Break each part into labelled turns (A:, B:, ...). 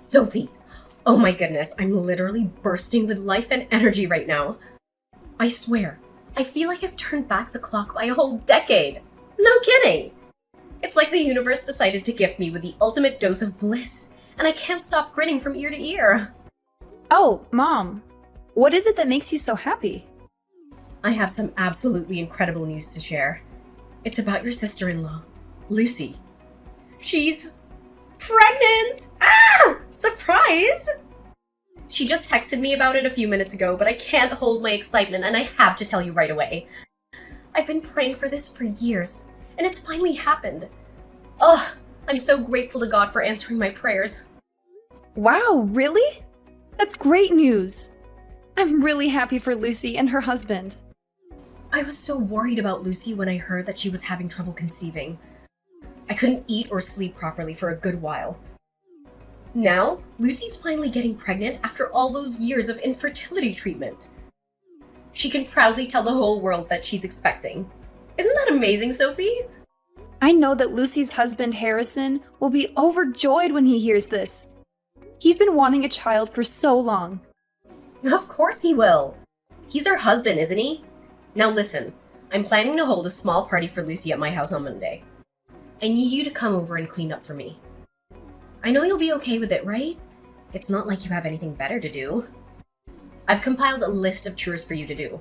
A: Sophie! Oh my goodness, I'm literally bursting with life and energy right now. I swear, I feel like I've turned back the clock by a whole decade. No kidding! It's like the universe decided to gift me with the ultimate dose of bliss, and I can't stop grinning from ear to ear.
B: Oh, Mom, what is it that makes you so happy?
A: I have some absolutely incredible news to share. It's about your sister-in-law, Lucy. She's pregnant! Ah! Surprise! She just texted me about it a few minutes ago, but I can't hold my excitement and I have to tell you right away. I've been praying for this for years, and it's finally happened. Ugh, I'm so grateful to God for answering my prayers.
B: Wow, really? That's great news. I'm really happy for Lucy and her husband.
A: I was so worried about Lucy when I heard that she was having trouble conceiving. I couldn't eat or sleep properly for a good while. Now, Lucy's finally getting pregnant after all those years of infertility treatment. She can proudly tell the whole world that she's expecting. Isn't that amazing, Sophie?
B: I know that Lucy's husband, Harrison, will be overjoyed when he hears this. He's been wanting a child for so long.
A: Of course he will. He's her husband, isn't he? Now listen, I'm planning to hold a small party for Lucy at my house on Monday. I need you to come over and clean up for me. I know you'll be okay with it, right? It's not like you have anything better to do. I've compiled a list of chores for you to do.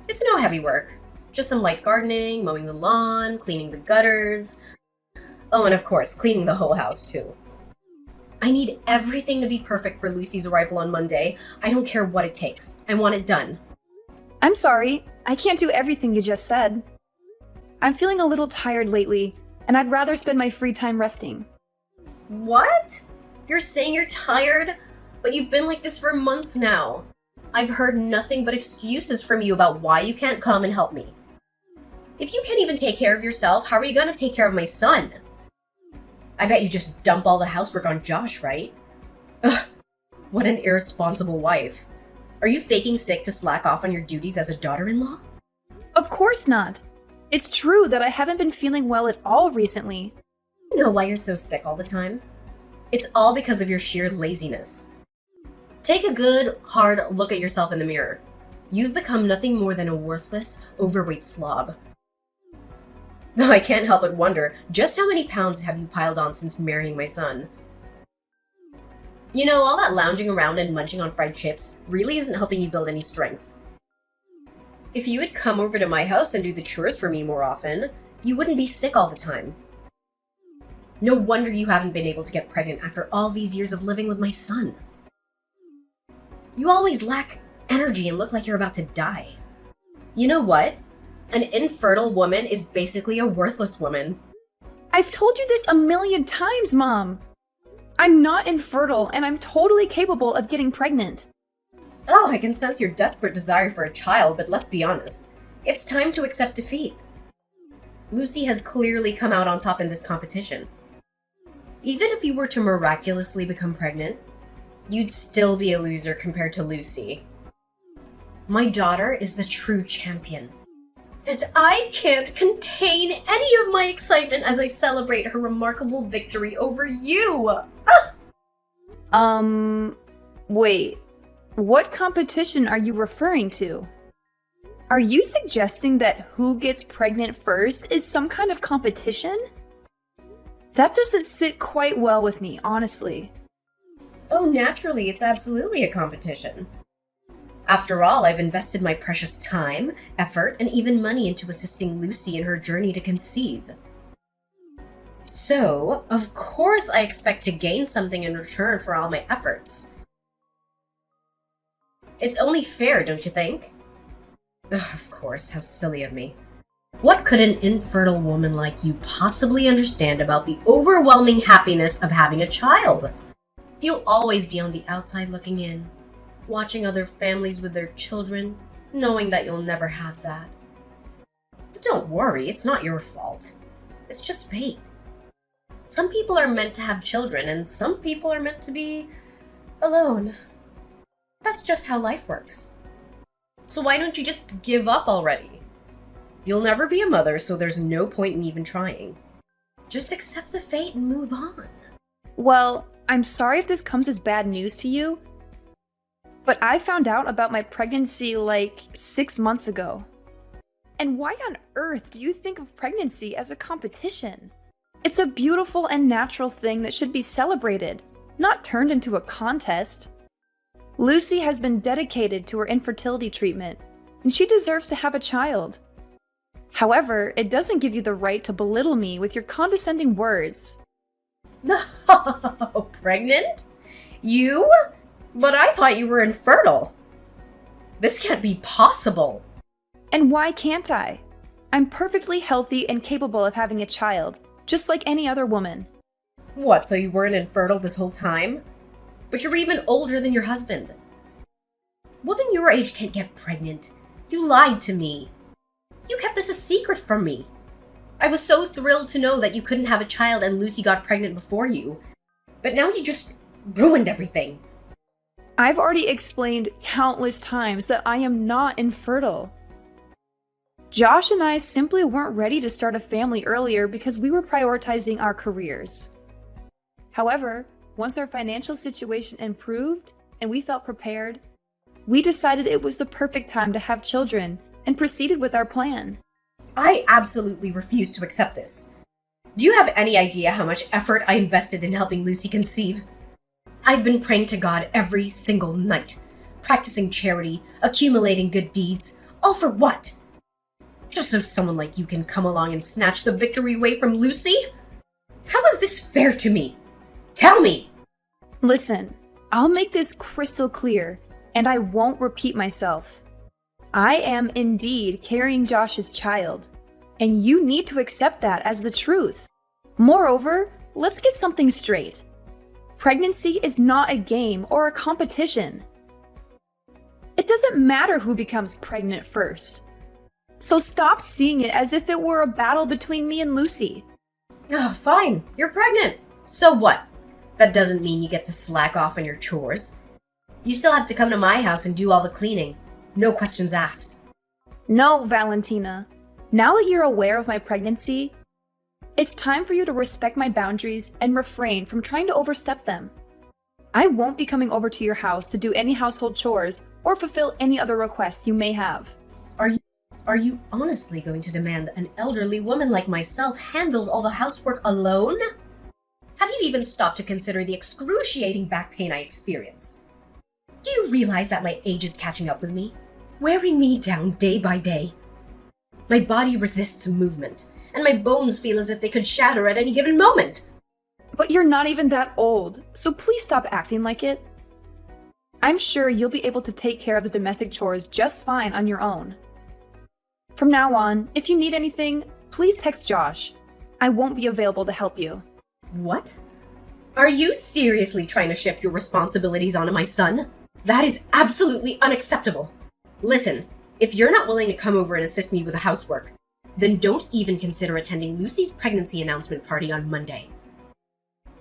A: It's no heavy work. Just some light gardening, mowing the lawn, cleaning the gutters. Oh, and of course, cleaning the whole house too. I need everything to be perfect for Lucy's arrival on Monday. I don't care what it takes. I want it done.
B: I'm sorry, I can't do everything you just said. I'm feeling a little tired lately, and I'd rather spend my free time resting.
A: What? You're saying you're tired? But you've been like this for months now. I've heard nothing but excuses from you about why you can't come and help me. If you can't even take care of yourself, how are you going to take care of my son? I bet you just dump all the housework on Josh, right? Ugh, what an irresponsible wife. Are you faking sick to slack off on your duties as a daughter-in-law?
B: Of course not. It's true that I haven't been feeling well at all recently.
A: You know why you're so sick all the time? It's all because of your sheer laziness. Take a good, hard look at yourself in the mirror. You've become nothing more than a worthless, overweight slob. Though I can't help but wonder, just how many pounds have you piled on since marrying my son? You know, all that lounging around and munching on fried chips really isn't helping you build any strength. If you would come over to my house and do the chores for me more often, you wouldn't be sick all the time. No wonder you haven't been able to get pregnant after all these years of living with my son. You always lack energy and look like you're about to die. You know what? An infertile woman is basically a worthless woman.
B: I've told you this a million times, Mom. I'm not infertile, and I'm totally capable of getting pregnant.
A: Oh, I can sense your desperate desire for a child, but let's be honest. It's time to accept defeat. Lucy has clearly come out on top in this competition. Even if you were to miraculously become pregnant, you'd still be a loser compared to Lucy. My daughter is the true champion. And I can't contain any of my excitement as I celebrate her remarkable victory over you!
B: Wait. What competition are you referring to? Are you suggesting that who gets pregnant first is some kind of competition? That doesn't sit quite well with me, honestly.
A: Oh, naturally, it's absolutely a competition. After all, I've invested my precious time, effort, and even money into assisting Lucy in her journey to conceive. So, of course I expect to gain something in return for all my efforts. It's only fair, don't you think? Ugh, of course, how silly of me. What could an infertile woman like you possibly understand about the overwhelming happiness of having a child? You'll always be on the outside looking in, watching other families with their children, knowing that you'll never have that. But don't worry, it's not your fault. It's just fate. Some people are meant to have children, and some people are meant to be alone. That's just how life works. So why don't you just give up already? You'll never be a mother, so there's no point in even trying. Just accept the fate and move on.
B: Well, I'm sorry if this comes as bad news to you, but I found out about my pregnancy like 6 months ago. And why on earth do you think of pregnancy as a competition? It's a beautiful and natural thing that should be celebrated, not turned into a contest. Lucy has been dedicated to her infertility treatment, and she deserves to have a child. However, it doesn't give you the right to belittle me with your condescending words.
A: No, pregnant? You? But I thought you were infertile. This can't be possible.
B: And why can't I? I'm perfectly healthy and capable of having a child, just like any other woman.
A: What, so you weren't infertile this whole time? But you're even older than your husband. Women your age can't get pregnant. You lied to me. You kept this a secret from me. I was so thrilled to know that you couldn't have a child and Lucy got pregnant before you. But now you just ruined everything.
B: I've already explained countless times that I am not infertile. Josh and I simply weren't ready to start a family earlier because we were prioritizing our careers. However, once our financial situation improved and we felt prepared, we decided it was the perfect time to have children and proceeded with our plan.
A: I absolutely refuse to accept this. Do you have any idea how much effort I invested in helping Lucy conceive? I've been praying to God every single night, practicing charity, accumulating good deeds, all for what? Just so someone like you can come along and snatch the victory away from Lucy? How is this fair to me? Tell me!
B: Listen, I'll make this crystal clear, and I won't repeat myself. I am indeed carrying Josh's child, and you need to accept that as the truth. Moreover, let's get something straight. Pregnancy is not a game or a competition. It doesn't matter who becomes pregnant first. So stop seeing it as if it were a battle between me and Lucy.
A: Oh, fine. You're pregnant. So what? That doesn't mean you get to slack off on your chores. You still have to come to my house and do all the cleaning. No questions asked.
B: No, Valentina. Now that you're aware of my pregnancy, it's time for you to respect my boundaries and refrain from trying to overstep them. I won't be coming over to your house to do any household chores or fulfill any other requests you may have.
A: Are you honestly going to demand that an elderly woman like myself handles all the housework alone? Have you even stopped to consider the excruciating back pain I experience? Do you realize that my age is catching up with me, wearing me down day by day? My body resists movement, and my bones feel as if they could shatter at any given moment.
B: But you're not even that old, so please stop acting like it. I'm sure you'll be able to take care of the domestic chores just fine on your own. From now on, if you need anything, please text Josh. I won't be available to help you.
A: What? Are you seriously trying to shift your responsibilities onto my son? That is absolutely unacceptable. Listen, if you're not willing to come over and assist me with the housework, then don't even consider attending Lucy's pregnancy announcement party on Monday.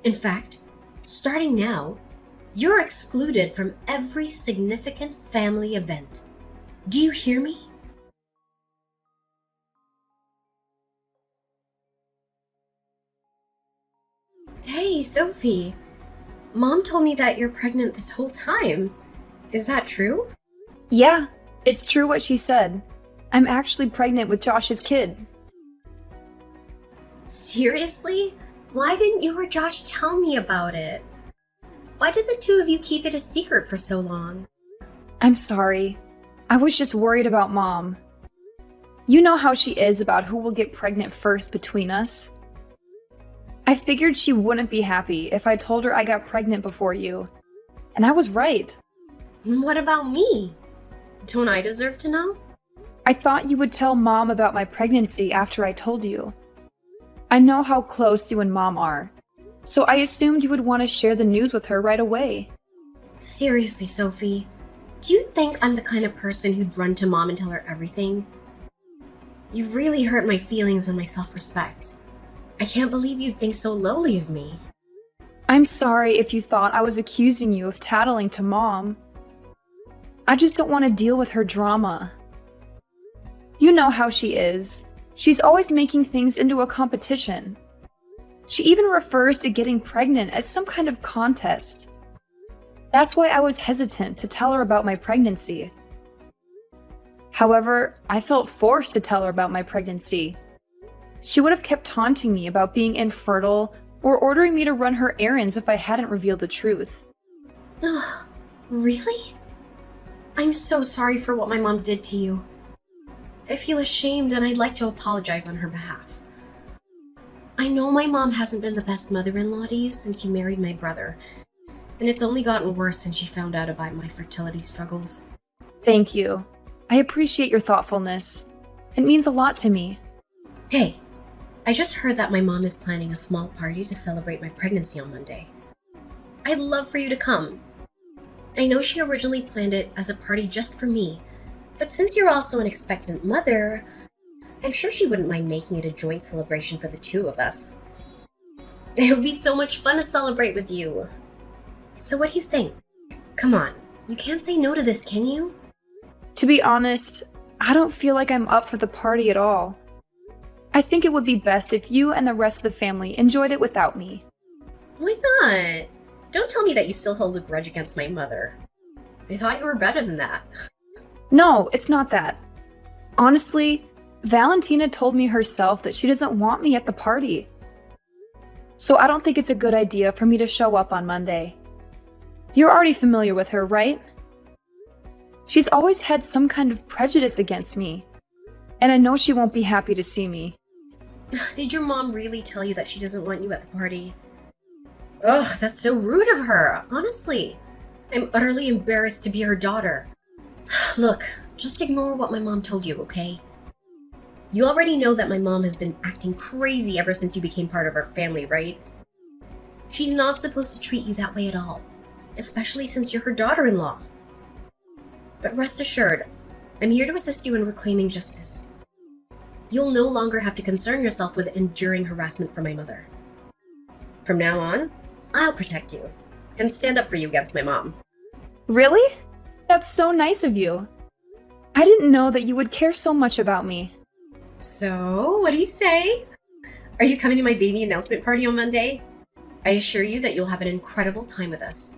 A: In fact, starting now, you're excluded from every significant family event. Do you hear me? Hey, Sophie. Mom told me that you're pregnant this whole time. Is that true?
B: Yeah, it's true what she said. I'm actually pregnant with Josh's kid.
A: Seriously? Why didn't you or Josh tell me about it? Why did the two of you keep it a secret for so long?
B: I'm sorry. I was just worried about Mom. You know how she is about who will get pregnant first between us. I figured she wouldn't be happy if I told her I got pregnant before you. And I was right.
A: What about me? Don't I deserve to know?
B: I thought you would tell Mom about my pregnancy after I told you. I know how close you and Mom are, so I assumed you would want to share the news with her right away.
A: Seriously, Sophie, do you think I'm the kind of person who'd run to Mom and tell her everything? You've really hurt my feelings and my self-respect. I can't believe you'd think so lowly of me.
B: I'm sorry if you thought I was accusing you of tattling to Mom. I just don't want to deal with her drama. You know how she is. She's always making things into a competition. She even refers to getting pregnant as some kind of contest. That's why I was hesitant to tell her about my pregnancy. However, I felt forced to tell her about my pregnancy. She would have kept taunting me about being infertile or ordering me to run her errands if I hadn't revealed the truth.
A: Ugh, really? I'm so sorry for what my mom did to you. I feel ashamed and I'd like to apologize on her behalf. I know my mom hasn't been the best mother-in-law to you since you married my brother, and it's only gotten worse since she found out about my fertility struggles.
B: Thank you. I appreciate your thoughtfulness. It means a lot to me.
A: Hey, I just heard that my mom is planning a small party to celebrate my pregnancy on Monday. I'd love for you to come. I know she originally planned it as a party just for me, but since you're also an expectant mother, I'm sure she wouldn't mind making it a joint celebration for the two of us. It would be so much fun to celebrate with you. So what do you think? Come on, you can't say no to this, can you?
B: To be honest, I don't feel like I'm up for the party at all. I think it would be best if you and the rest of the family enjoyed it without me.
A: Why not? Don't tell me that you still hold a grudge against my mother. I thought you were better than that.
B: No, it's not that. Honestly, Valentina told me herself that she doesn't want me at the party. So I don't think it's a good idea for me to show up on Monday. You're already familiar with her, right? She's always had some kind of prejudice against me, and I know she won't be happy to see me.
A: Did your mom really tell you that she doesn't want you at the party? Ugh, that's so rude of her, honestly. I'm utterly embarrassed to be her daughter. Look, just ignore what my mom told you, okay? You already know that my mom has been acting crazy ever since you became part of our family, right? She's not supposed to treat you that way at all, especially since you're her daughter-in-law. But rest assured, I'm here to assist you in reclaiming justice. You'll no longer have to concern yourself with enduring harassment from my mother. From now on, I'll protect you and stand up for you against my mom.
B: Really? That's so nice of you. I didn't know that you would care so much about me.
A: So, what do you say? Are you coming to my baby announcement party on Monday? I assure you that you'll have an incredible time with us.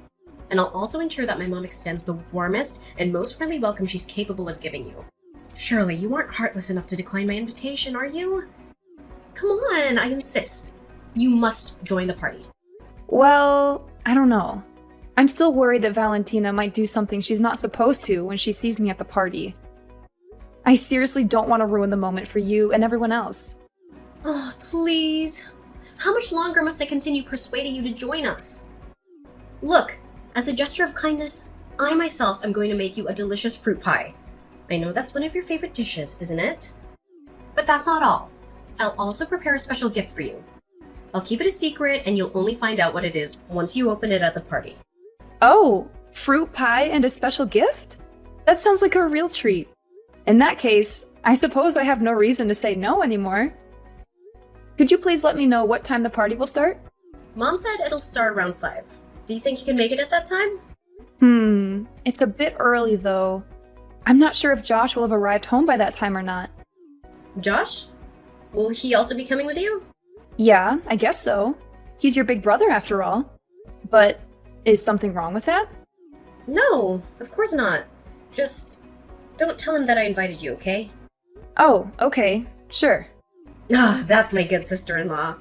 A: And I'll also ensure that my mom extends the warmest and most friendly welcome she's capable of giving you. Surely you aren't heartless enough to decline my invitation, are you? Come on, I insist. You must join the party.
B: Well, I don't know. I'm still worried that Valentina might do something she's not supposed to when she sees me at the party. I seriously don't want to ruin the moment for you and everyone else.
A: Oh, please. How much longer must I continue persuading you to join us? Look, as a gesture of kindness, I myself am going to make you a delicious fruit pie. I know that's one of your favorite dishes, isn't it? But that's not all. I'll also prepare a special gift for you. I'll keep it a secret and you'll only find out what it is once you open it at the party.
B: Oh, fruit pie and a special gift? That sounds like a real treat. In that case, I suppose I have no reason to say no anymore. Could you please let me know what time the party will start?
A: Mom said it'll start around 5. Do you think you can make it at that time?
B: It's a bit early though. I'm not sure if Josh will have arrived home by that time or not.
A: Josh? Will he also be coming with you?
B: Yeah, I guess so. He's your big brother after all. But is something wrong with that?
A: No, of course not. Just don't tell him that I invited you, okay?
B: Oh, okay, sure.
A: Ah, that's my good sister-in-law.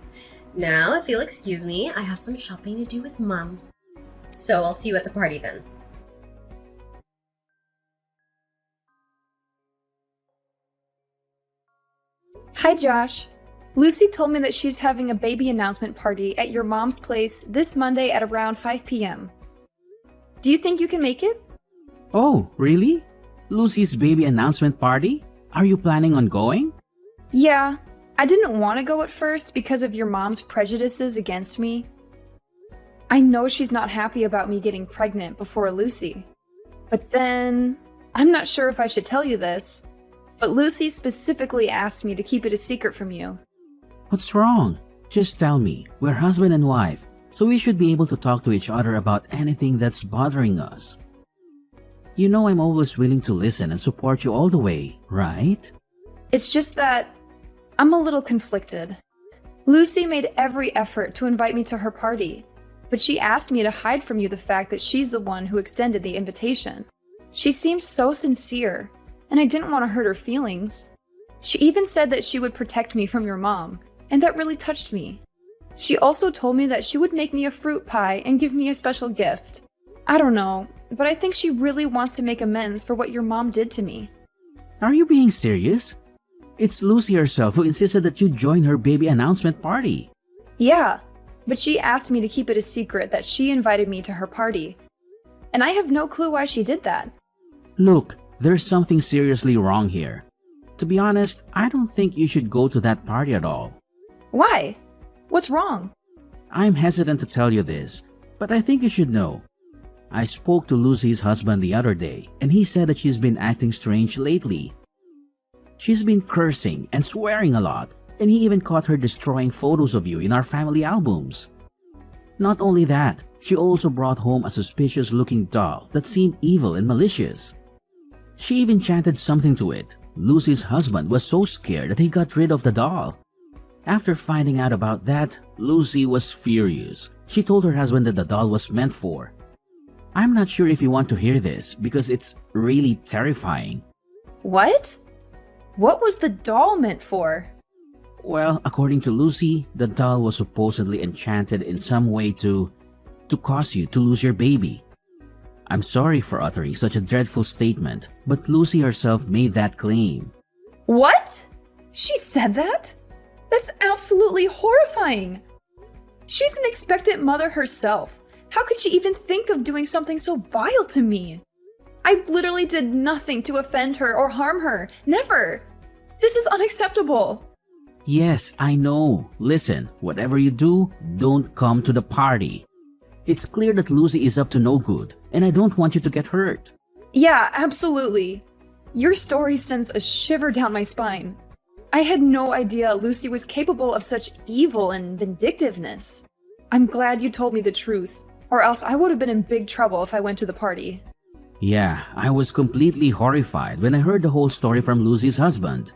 A: Now, if you'll excuse me, I have some shopping to do with Mom. So I'll see you at the party then.
B: Hi, Josh. Lucy told me that she's having a baby announcement party at your mom's place this Monday at around 5 p.m. Do you think you can make it?
C: Oh, really? Lucy's baby announcement party? Are you planning on going?
B: Yeah, I didn't want to go at first because of your mom's prejudices against me. I know she's not happy about me getting pregnant before Lucy. But then, I'm not sure if I should tell you this, but Lucy specifically asked me to keep it a secret from you.
C: What's wrong? Just tell me. We're husband and wife, so we should be able to talk to each other about anything that's bothering us. You know I'm always willing to listen and support you all the way, right?
B: It's just that I'm a little conflicted. Lucy made every effort to invite me to her party, but she asked me to hide from you the fact that she's the one who extended the invitation. She seemed so sincere, and I didn't want to hurt her feelings. She even said that she would protect me from your mom, and that really touched me. She also told me that she would make me a fruit pie and give me a special gift. I don't know, but I think she really wants to make amends for what your mom did to me.
C: Are you being serious? It's Lucy herself who insisted that you join her baby announcement party.
B: Yeah, but she asked me to keep it a secret that she invited me to her party. And I have no clue why she did that.
C: Look, there's something seriously wrong here. To be honest, I don't think you should go to that party at all.
B: Why? What's wrong?
C: I'm hesitant to tell you this, but I think you should know. I spoke to Lucy's husband the other day, and he said that she's been acting strange lately. She's been cursing and swearing a lot, and he even caught her destroying photos of you in our family albums. Not only that, she also brought home a suspicious-looking doll that seemed evil and malicious. She even chanted something to it. Lucy's husband was so scared that he got rid of the doll. After finding out about that, Lucy was furious. She told her husband that the doll was meant for. I'm not sure if you want to hear this because it's really terrifying.
B: What? What was the doll meant for?
C: Well, according to Lucy, the doll was supposedly enchanted in some way to cause you to lose your baby. I'm sorry for uttering such a dreadful statement, but Lucy herself made that claim.
B: What? She said that? That's absolutely horrifying. She's an expectant mother herself. How could she even think of doing something so vile to me? I literally did nothing to offend her or harm her. Never. This is unacceptable.
C: Yes, I know. Listen, whatever you do, don't come to the party. It's clear that Lucy is up to no good, and I don't want you to get hurt.
B: Yeah, absolutely. Your story sends a shiver down my spine. I had no idea Lucy was capable of such evil and vindictiveness. I'm glad you told me the truth, or else I would have been in big trouble if I went to the party.
C: Yeah, I was completely horrified when I heard the whole story from Lucy's husband.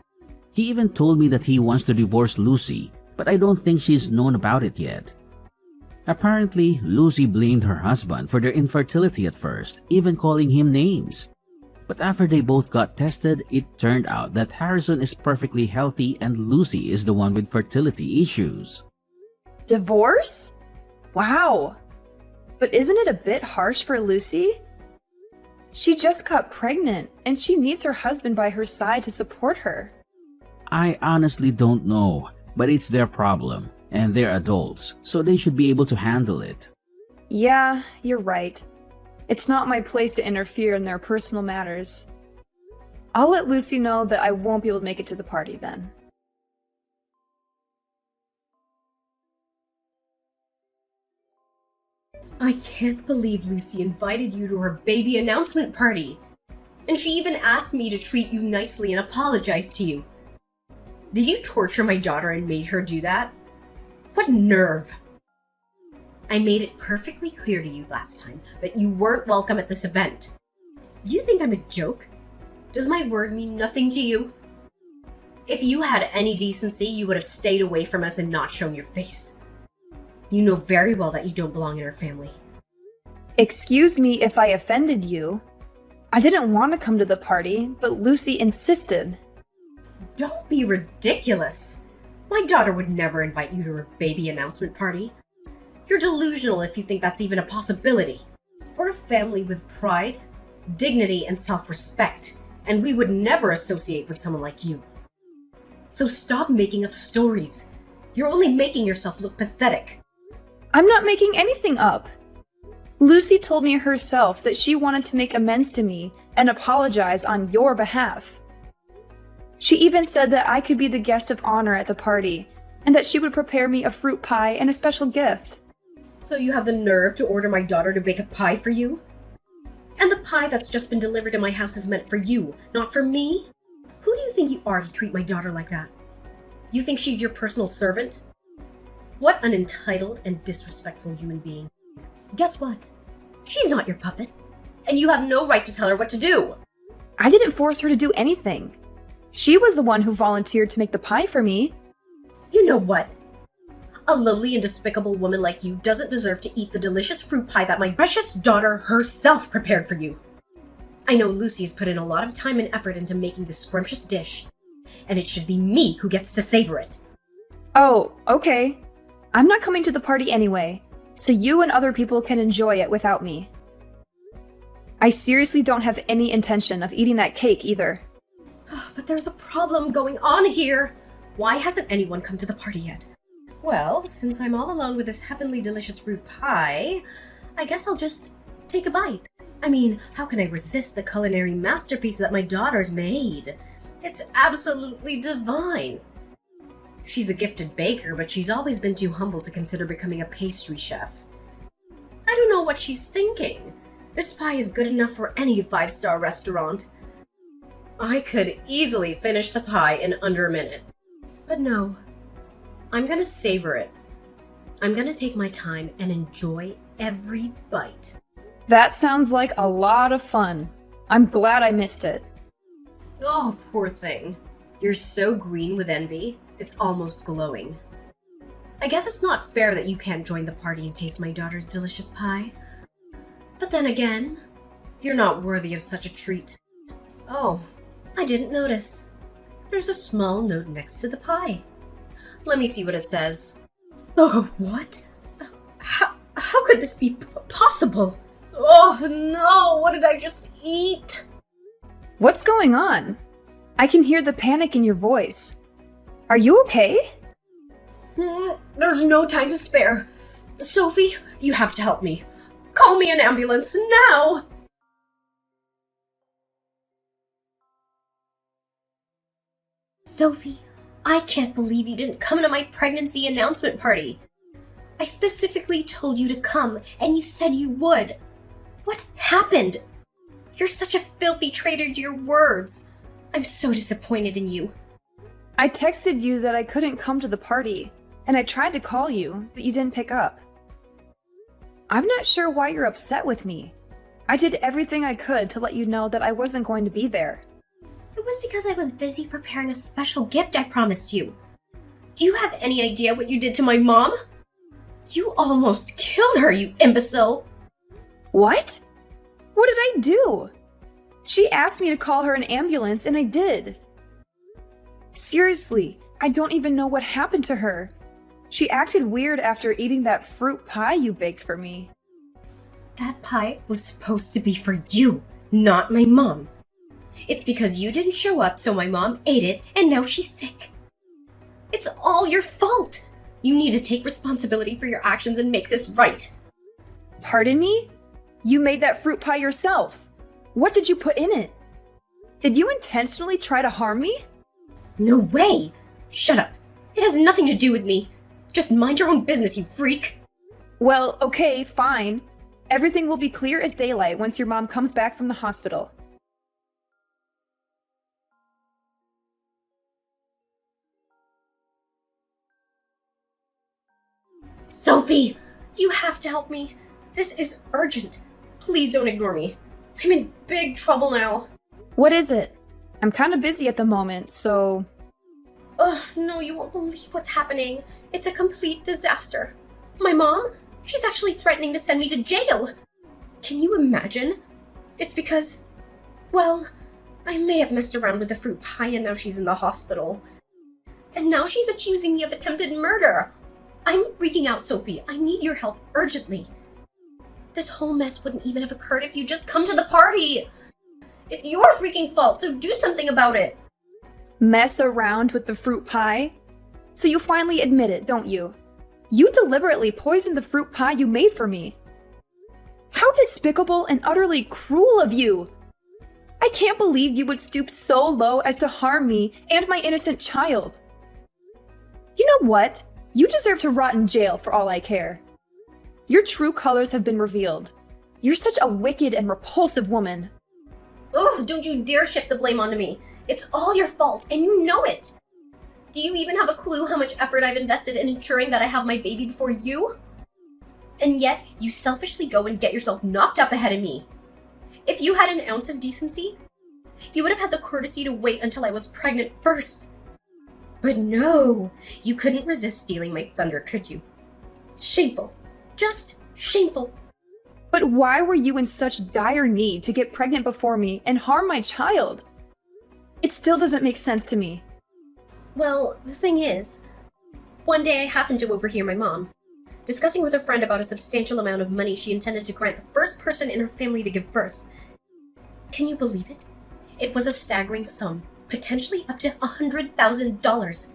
C: He even told me that he wants to divorce Lucy, but I don't think she's known about it yet. Apparently, Lucy blamed her husband for their infertility at first, even calling him names. But after they both got tested, it turned out that Harrison is perfectly healthy and Lucy is the one with fertility issues.
B: Divorce? Wow. But isn't it a bit harsh for Lucy? She just got pregnant and she needs her husband by her side to support her.
C: I honestly don't know, but it's their problem, and they're adults, so they should be able to handle it.
B: Yeah, you're right. It's not my place to interfere in their personal matters. I'll let Lucy know that I won't be able to make it to the party then.
A: I can't believe Lucy invited you to her baby announcement party. And she even asked me to treat you nicely and apologize to you. Did you torture my daughter and made her do that? What nerve! I made it perfectly clear to you last time that you weren't welcome at this event. Do you think I'm a joke? Does my word mean nothing to you? If you had any decency, you would have stayed away from us and not shown your face. You know very well that you don't belong in our family.
B: Excuse me if I offended you. I didn't want to come to the party, but Lucy insisted.
A: Don't be ridiculous. My daughter would never invite you to her baby announcement party. You're delusional if you think that's even a possibility. We're a family with pride, dignity, and self-respect, and we would never associate with someone like you. So stop making up stories. You're only making yourself look pathetic.
B: I'm not making anything up. Lucy told me herself that she wanted to make amends to me and apologize on your behalf. She even said that I could be the guest of honor at the party, and that she would prepare me a fruit pie and a special gift.
A: So you have the nerve to order my daughter to bake a pie for you? And the pie that's just been delivered to my house is meant for you, not for me? Who do you think you are to treat my daughter like that? You think she's your personal servant? What an entitled and disrespectful human being. Guess what? She's not your puppet, and you have no right to tell her what to do.
B: I didn't force her to do anything. She was the one who volunteered to make the pie for me.
A: You know what? A lowly and despicable woman like you doesn't deserve to eat the delicious fruit pie that my precious daughter herself prepared for you. I know Lucy's put in a lot of time and effort into making this scrumptious dish, and it should be me who gets to savor it.
B: Oh, okay. I'm not coming to the party anyway, so you and other people can enjoy it without me. I seriously don't have any intention of eating that cake either.
A: But there's a problem going on here. Why hasn't anyone come to the party yet? Well, since I'm all alone with this heavenly delicious fruit pie, I guess I'll just take a bite. I mean, how can I resist the culinary masterpiece that my daughter's made? It's absolutely divine. She's a gifted baker, but she's always been too humble to consider becoming a pastry chef. I don't know what she's thinking. This pie is good enough for any 5-star restaurant. I could easily finish the pie in under a minute. But no, I'm gonna savor it. I'm gonna take my time and enjoy every bite.
B: That sounds like a lot of fun. I'm glad I missed it.
A: Oh, poor thing. You're so green with envy, it's almost glowing. I guess it's not fair that you can't join the party and taste my daughter's delicious pie. But then again, you're not worthy of such a treat. Oh, I didn't notice. There's a small note next to the pie. Let me see what it says. Oh, what? How could this be possible? Oh no, what did I just eat?
B: What's going on? I can hear the panic in your voice. Are you okay?
A: There's no time to spare. Sophie, you have to help me. Call me an ambulance now! Sophie, I can't believe you didn't come to my pregnancy announcement party. I specifically told you to come, and you said you would. What happened? You're such a filthy traitor to your words. I'm so disappointed in you.
B: I texted you that I couldn't come to the party, and I tried to call you, but you didn't pick up. I'm not sure why you're upset with me. I did everything I could to let you know that I wasn't going to be there.
A: It was because I was busy preparing a special gift I promised you. Do you have any idea what you did to my mom? You almost killed her, you imbecile!
B: What? What did I do? She asked me to call her an ambulance, and I did. Seriously, I don't even know what happened to her. She acted weird after eating that fruit pie you baked for me.
A: That pie was supposed to be for you, not my mom. It's because you didn't show up, so my mom ate it, and now she's sick. It's all your fault. You need to take responsibility for your actions and make this right.
B: Pardon me? You made that fruit pie yourself. What did you put in it? Did you intentionally try to harm me?
A: No way! Shut up. It has nothing to do with me. Just mind your own business, you freak.
B: Well, okay, fine. Everything will be clear as daylight once your mom comes back from the hospital.
A: Sophie! You have to help me. This is urgent. Please don't ignore me. I'm in big trouble now.
B: What is it? I'm kind of busy at the moment, so...
A: Ugh, no, you won't believe what's happening. It's a complete disaster. My mom? She's actually threatening to send me to jail. Can you imagine? It's because... well, I may have messed around with the fruit pie and now she's in the hospital. And now she's accusing me of attempted murder. I'm freaking out, Sophie. I need your help urgently. This whole mess wouldn't even have occurred if you just come to the party. It's your freaking fault, so do something about it.
B: Mess around with the fruit pie? So you finally admit it, don't you? You deliberately poisoned the fruit pie you made for me. How despicable and utterly cruel of you! I can't believe you would stoop so low as to harm me and my innocent child. You know what? You deserve to rot in jail for all I care. Your true colors have been revealed. You're such a wicked and repulsive woman.
A: Oh, don't you dare shift the blame onto me. It's all your fault, and you know it. Do you even have a clue how much effort I've invested in ensuring that I have my baby before you? And yet, you selfishly go and get yourself knocked up ahead of me. If you had an ounce of decency, you would have had the courtesy to wait until I was pregnant first. But no, you couldn't resist stealing my thunder, could you? Shameful. Just shameful.
B: But why were you in such dire need to get pregnant before me and harm my child? It still doesn't make sense to me.
A: Well, the thing is, one day I happened to overhear my mom discussing with a friend about a substantial amount of money she intended to grant the first person in her family to give birth. Can you believe it? It was a staggering sum, potentially up to $100,000.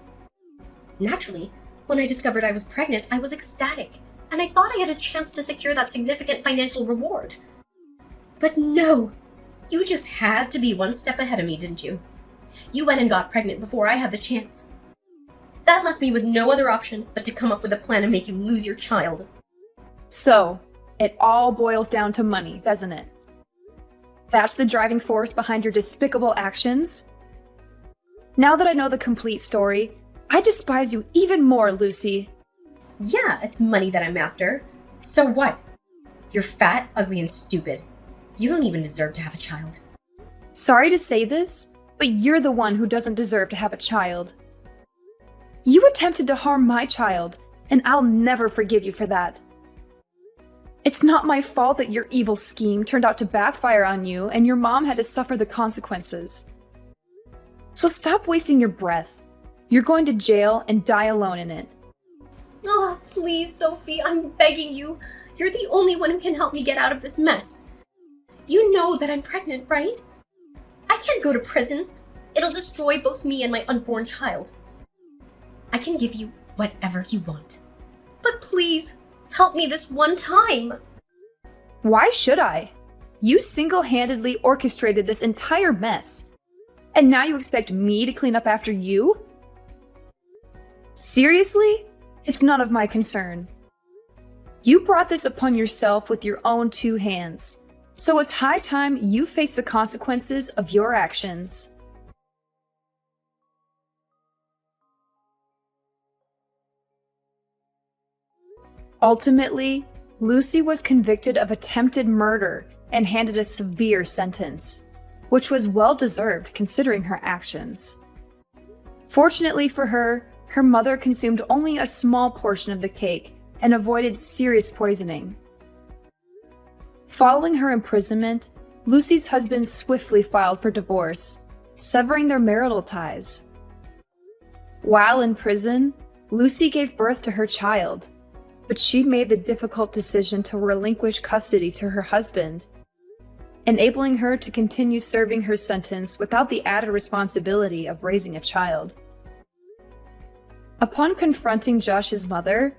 A: Naturally, when I discovered I was pregnant, I was ecstatic, and I thought I had a chance to secure that significant financial reward. But no, you just had to be one step ahead of me, didn't you? You went and got pregnant before I had the chance. That left me with no other option but to come up with a plan to make you lose your child.
B: So, it all boils down to money, doesn't it? That's the driving force behind your despicable actions? Now that I know the complete story, I despise you even more, Lucy.
A: Yeah, it's money that I'm after. So what? You're fat, ugly, and stupid. You don't even deserve to have a child.
B: Sorry to say this, but you're the one who doesn't deserve to have a child. You attempted to harm my child, and I'll never forgive you for that. It's not my fault that your evil scheme turned out to backfire on you and your mom had to suffer the consequences. So stop wasting your breath. You're going to jail and die alone in it.
A: Oh, please, Sophie, I'm begging you. You're the only one who can help me get out of this mess. You know that I'm pregnant, right? I can't go to prison. It'll destroy both me and my unborn child. I can give you whatever you want. But please, help me this one time.
B: Why should I? You single-handedly orchestrated this entire mess. And now you expect me to clean up after you? Seriously? It's none of my concern. You brought this upon yourself with your own two hands. So it's high time you face the consequences of your actions. Ultimately, Lucy was convicted of attempted murder and handed a severe sentence, which was well-deserved considering her actions. Fortunately for her, her mother consumed only a small portion of the cake and avoided serious poisoning. Following her imprisonment, Lucy's husband swiftly filed for divorce, severing their marital ties. While in prison, Lucy gave birth to her child, but she made the difficult decision to relinquish custody to her husband, enabling her to continue serving her sentence without the added responsibility of raising a child. Upon confronting Josh's mother,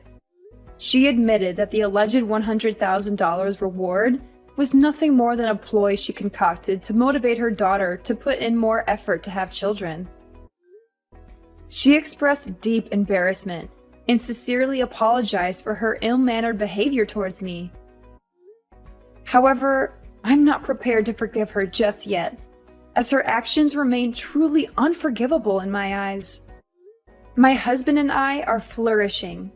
B: she admitted that the alleged $100,000 reward was nothing more than a ploy she concocted to motivate her daughter to put in more effort to have children. She expressed deep embarrassment and sincerely apologized for her ill-mannered behavior towards me. However, I'm not prepared to forgive her just yet, as her actions remain truly unforgivable in my eyes. My husband and I are flourishing,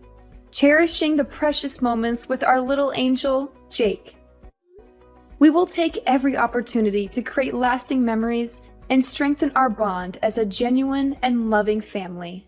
B: cherishing the precious moments with our little angel, Jake. We will take every opportunity to create lasting memories and strengthen our bond as a genuine and loving family.